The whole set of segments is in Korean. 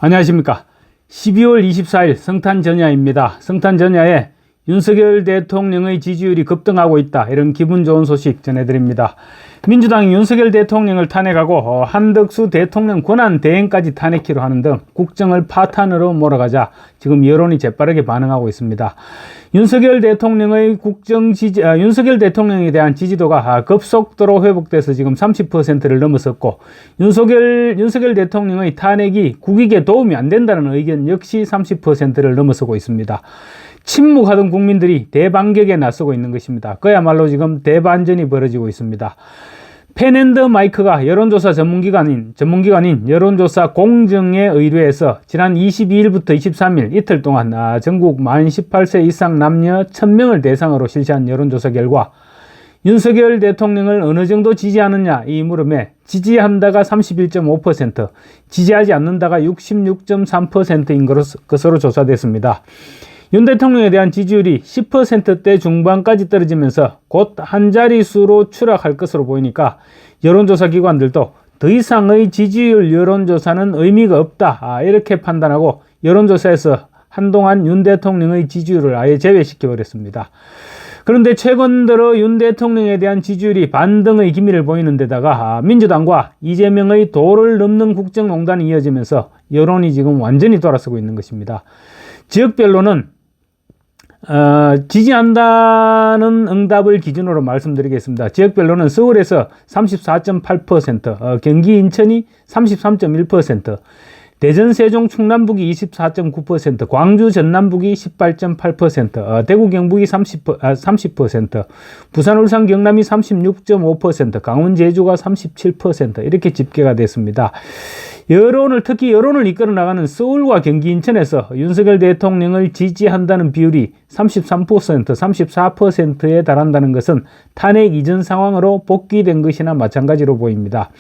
안녕하십니까. 12월 24일 성탄전야입니다. 성탄전야에 윤석열 대통령의 지지율이 급등하고 있다, 이런 기분 좋은 소식 전해드립니다. 민주당이 윤석열 대통령을 탄핵하고 한덕수 대통령 권한 대행까지 탄핵키로 하는 등 국정을 파탄으로 몰아가자 지금 여론이 재빠르게 반응하고 있습니다. 윤석열 대통령의 윤석열 대통령에 대한 지지도가 급속도로 회복돼서 지금 30%를 넘어섰고, 윤석열 대통령의 탄핵이 국익에 도움이 안 된다는 의견 역시 30%를 넘어서고 있습니다. 침묵하던 국민들이 대반격에 나서고 있는 것입니다. 그야말로 지금 대반전이 벌어지고 있습니다. 펜앤더마이크가 여론조사 전문기관인 여론조사 공정에 의뢰해서 지난 22일부터 23일 이틀 동안 전국 만 18세 이상 남녀 1000명을 대상으로 실시한 여론조사 결과 윤석열 대통령을 어느 정도 지지하느냐 이 물음에 지지한다가 31.5%, 지지하지 않는다가 66.3%인 것으로 조사됐습니다. 윤 대통령에 대한 지지율이 10%대 중반까지 떨어지면서 곧 한 자릿수로 추락할 것으로 보이니까 여론조사 기관들도 더 이상의 지지율 여론조사는 의미가 없다, 이렇게 판단하고 여론조사에서 한동안 윤 대통령의 지지율을 아예 제외시켜버렸습니다. 그런데 최근 들어 윤 대통령에 대한 지지율이 반등의 기미를 보이는 데다가 민주당과 이재명의 도를 넘는 국정농단이 이어지면서 여론이 지금 완전히 돌아서고 있는 것입니다. 지역별로는 지지한다는 응답을 기준으로 말씀드리겠습니다. 지역별로는 서울에서 34.8%, 경기 인천이 33.1%, 대전 세종 충남북이 24.9%, 광주 전남북이 18.8%, 대구 경북이 30%, 부산 울산 경남이 36.5%, 강원 제주가 37% 이렇게 집계가 됐습니다. 특히 여론을 이끌어 나가는 서울과 경기 인천에서 윤석열 대통령을 지지한다는 비율이 33%, 34%에 달한다는 것은 탄핵 이전 상황으로 복귀된 것이나 마찬가지로 보입니다.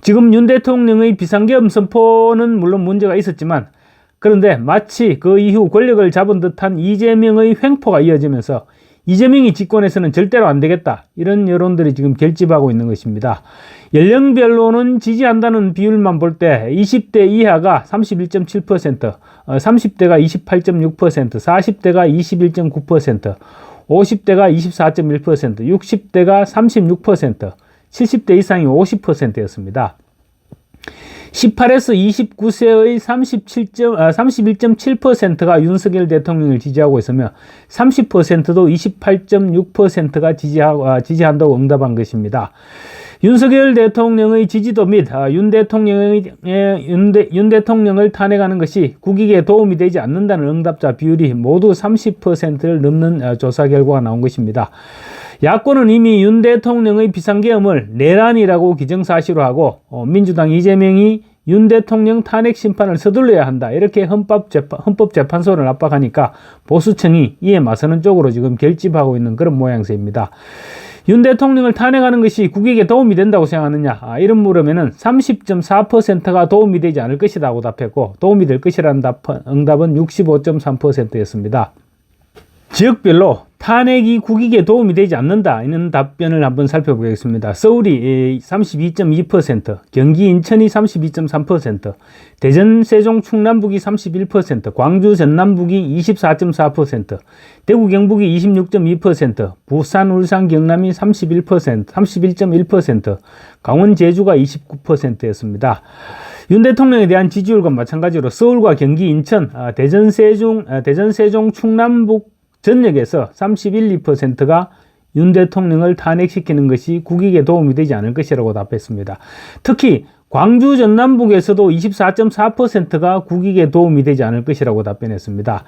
지금 윤 대통령의 비상계엄 선포는 물론 문제가 있었지만, 그런데 마치 그 이후 권력을 잡은 듯한 이재명의 횡포가 이어지면서 이재명이 집권해서는 절대로 안 되겠다, 이런 여론들이 지금 결집하고 있는 것입니다. 연령별로는 지지한다는 비율만 볼 때 20대 이하가 31.7%, 30대가 28.6%, 40대가 21.9%, 50대가 24.1%, 60대가 36%, 70대 이상이 50%였습니다. 18에서 29세의 31.7%가 윤석열 대통령을 지지하고 있으며 30%도 28.6%가 지지한다고 응답한 것입니다. 윤석열 대통령의 지지도 및 윤 대통령을 탄핵하는 것이 국익에 도움이 되지 않는다는 응답자 비율이 모두 30%를 넘는 조사 결과가 나온 것입니다. 야권은 이미 윤 대통령의 비상계엄을 내란이라고 기정사실로 하고, 민주당 이재명이 윤 대통령 탄핵 심판을 서둘러야 한다, 이렇게 헌법재판소를 압박하니까 보수층이 이에 맞서는 쪽으로 지금 결집하고 있는 그런 모양새입니다. 윤 대통령을 탄핵하는 것이 국익에 도움이 된다고 생각하느냐, 이런 물으면은 30.4%가 도움이 되지 않을 것이라고 답했고, 도움이 될 것이라는 응답은 65.3%였습니다. 지역별로 탄핵이 국익에 도움이 되지 않는다, 이런 답변을 한번 살펴보겠습니다. 서울이 32.2%, 경기 인천이 32.3%, 대전 세종 충남북이 31%, 광주 전남북이 24.4%, 대구 경북이 26.2%, 부산 울산 경남이 31.1%, 강원 제주가 29%였습니다. 윤 대통령에 대한 지지율과 마찬가지로 서울과 경기 인천, 대전 세종 충남북 전역에서 31%가 윤 대통령을 탄핵시키는 것이 국익에 도움이 되지 않을 것이라고 답했습니다. 특히 광주 전남북에서도 24.4%가 국익에 도움이 되지 않을 것이라고 답변했습니다.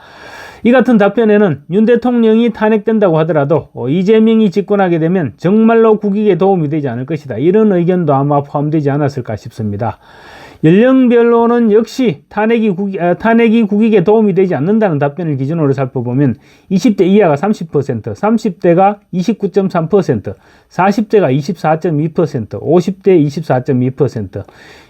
이 같은 답변에는 윤 대통령이 탄핵된다고 하더라도 이재명이 집권하게 되면 정말로 국익에 도움이 되지 않을 것이다, 이런 의견도 아마 포함되지 않았을까 싶습니다. 연령별로는 역시 탄핵이 국익에 도움이 되지 않는다는 답변을 기준으로 살펴보면 20대 이하가 30%, 30대가 29.3%, 40대가 24.2%, 50대 24.2%,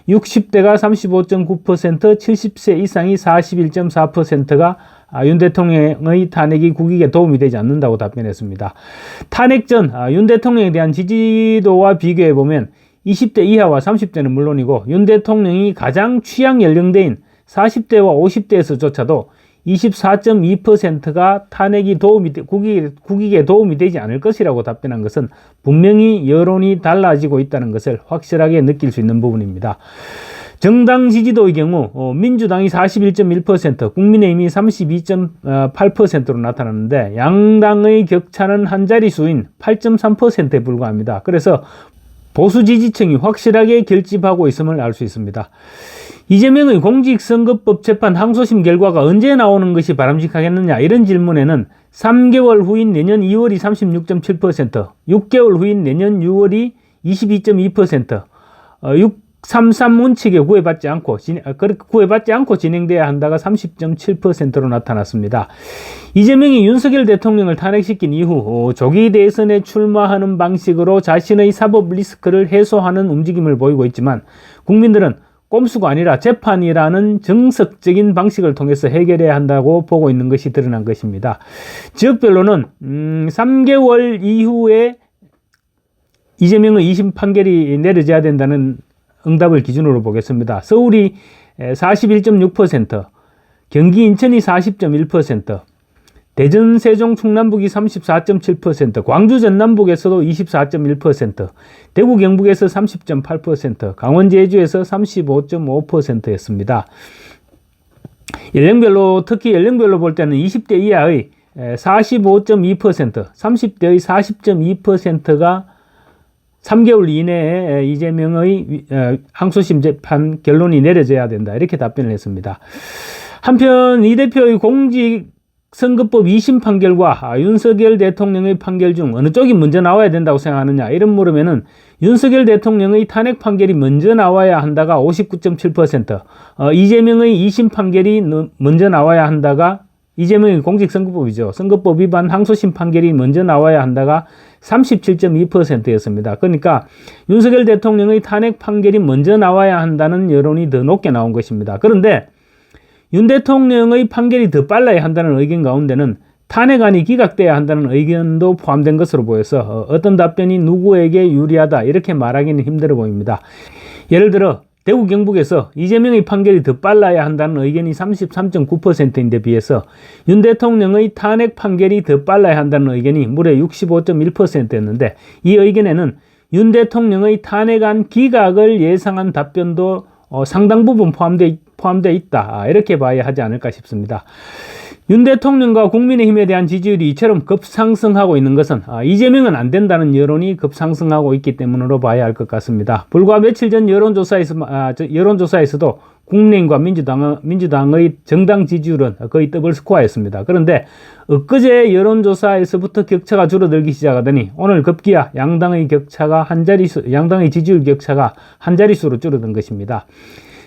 60대가 35.9%, 70세 이상이 41.4%가 윤 대통령의 탄핵이 국익에 도움이 되지 않는다고 답변했습니다. 탄핵 전 윤 대통령에 대한 지지도와 비교해보면 20대 이하와 30대는 물론이고 윤 대통령이 가장 취약 연령대인 40대와 50대에서조차도 24.2%가 탄핵이 국익에 도움이 되지 않을 것이라고 답변한 것은 분명히 여론이 달라지고 있다는 것을 확실하게 느낄 수 있는 부분입니다. 정당 지지도의 경우 민주당이 41.1%, 국민의힘이 32.8%로 나타났는데 양당의 격차는 한 자릿수인 8.3%에 불과합니다. 그래서 보수 지지층이 확실하게 결집하고 있음을 알 수 있습니다. 이재명의 공직선거법 재판 항소심 결과가 언제 나오는 것이 바람직하겠느냐 이런 질문에는 3개월 후인 내년 2월이 36.7%, 6개월 후인 내년 6월이 22.2%, 633 원칙에 구애받지 않고 진행돼야 한다가 30.7%로 나타났습니다. 이재명이 윤석열 대통령을 탄핵시킨 이후 조기 대선에 출마하는 방식으로 자신의 사법 리스크를 해소하는 움직임을 보이고 있지만 국민들은 꼼수가 아니라 재판이라는 정석적인 방식을 통해서 해결해야 한다고 보고 있는 것이 드러난 것입니다. 지역별로는 3개월 이후에 이재명의 2심 판결이 내려져야 된다는 응답을 기준으로 보겠습니다. 서울이 41.6%, 경기 인천이 40.1%, 대전 세종 충남북이 34.7%, 광주 전남북에서도 24.1%, 대구 경북에서 30.8%, 강원 제주에서 35.5%였습니다. 연령별로 특히 연령별로 볼 때는 20대 이하의 45.2%, 30대의 40.2%가 3개월 이내에 이재명의 항소심 재판 결론이 내려져야 된다 이렇게 답변을 했습니다. 한편 이 대표의 공직선거법 2심 판결과 윤석열 대통령의 판결 중 어느 쪽이 먼저 나와야 된다고 생각하느냐 이런 물으면은 윤석열 대통령의 탄핵 판결이 먼저 나와야 한다가 59.7%, 이재명의 2심 판결이 먼저 나와야 한다가 이재명의 공직선거법이죠. 선거법 위반 항소심 판결이 먼저 나와야 한다가 37.2%였습니다. 그러니까 윤석열 대통령의 탄핵 판결이 먼저 나와야 한다는 여론이 더 높게 나온 것입니다. 그런데 윤 대통령의 판결이 더 빨라야 한다는 의견 가운데는 탄핵안이 기각돼야 한다는 의견도 포함된 것으로 보여서 어떤 답변이 누구에게 유리하다 이렇게 말하기는 힘들어 보입니다. 예를 들어 대구 경북에서 이재명의 판결이 더 빨라야 한다는 의견이 33.9%인데 비해서 윤 대통령의 탄핵 판결이 더 빨라야 한다는 의견이 무려 65.1%였는데 이 의견에는 윤 대통령의 탄핵안 기각을 예상한 답변도 상당 부분 포함되어 있다 이렇게 봐야 하지 않을까 싶습니다. 윤 대통령과 국민의힘에 대한 지지율이 이처럼 급상승하고 있는 것은 이재명은 안 된다는 여론이 급상승하고 있기 때문으로 봐야 할 것 같습니다. 불과 며칠 전 여론조사에서도 국민의힘과 민주당의 정당 지지율은 거의 더블 스코어였습니다. 그런데 엊그제 여론조사에서부터 격차가 줄어들기 시작하더니 오늘 급기야 양당의 지지율 격차가 한 자릿수로 줄어든 것입니다.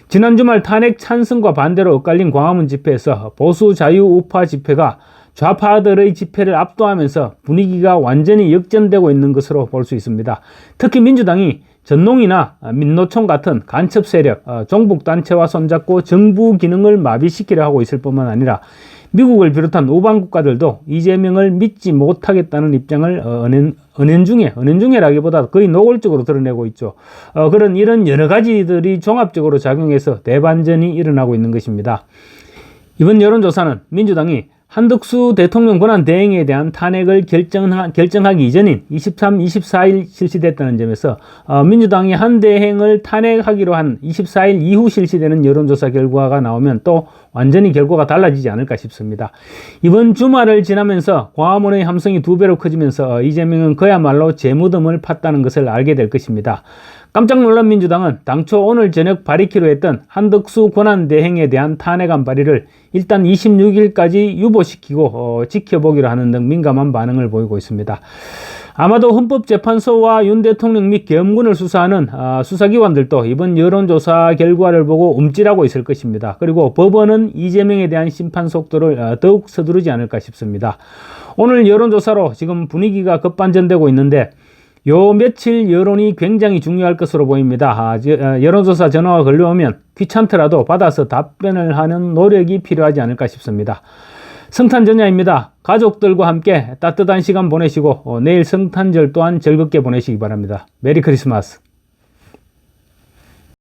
지난 주말 탄핵 찬성과 반대로 엇갈린 광화문 집회에서 보수 자유 우파 집회가 좌파들의 집회를 압도하면서 분위기가 완전히 역전되고 있는 것으로 볼 수 있습니다. 특히 민주당이 전농이나 민노총 같은 간첩 세력, 종북단체와 손잡고 정부 기능을 마비시키려 하고 있을 뿐만 아니라 미국을 비롯한 우방 국가들도 이재명을 믿지 못하겠다는 입장을 은연중에라기보다 거의 노골적으로 드러내고 있죠. 이런 여러 가지들이 종합적으로 작용해서 대반전이 일어나고 있는 것입니다. 이번 여론조사는 민주당이 한덕수 대통령 권한 대행에 대한 탄핵을 결정하기 이전인 23, 24일 실시됐다는 점에서 민주당이 한 대행을 탄핵하기로 한 24일 이후 실시되는 여론조사 결과가 나오면 또 완전히 결과가 달라지지 않을까 싶습니다. 이번 주말을 지나면서 광화문의 함성이 2배로 커지면서 이재명은 그야말로 재무덤을 팠다는 것을 알게 될 것입니다. 깜짝 놀란 민주당은 당초 오늘 저녁 발의키로 했던 한덕수 권한대행에 대한 탄핵안 발의를 일단 26일까지 유보시키고 지켜보기로 하는 등 민감한 반응을 보이고 있습니다. 아마도 헌법재판소와 윤 대통령 및 계엄군을 수사하는 수사기관들도 이번 여론조사 결과를 보고 움찔하고 있을 것입니다. 그리고 법원은 이재명에 대한 심판 속도를 더욱 서두르지 않을까 싶습니다. 오늘 여론조사로 지금 분위기가 급반전되고 있는데 요 며칠 여론이 굉장히 중요할 것으로 보입니다. 여론조사 전화가 걸려오면 귀찮더라도 받아서 답변을 하는 노력이 필요하지 않을까 싶습니다. 성탄전야입니다. 가족들과 함께 따뜻한 시간 보내시고 내일 성탄절 또한 즐겁게 보내시기 바랍니다. 메리 크리스마스.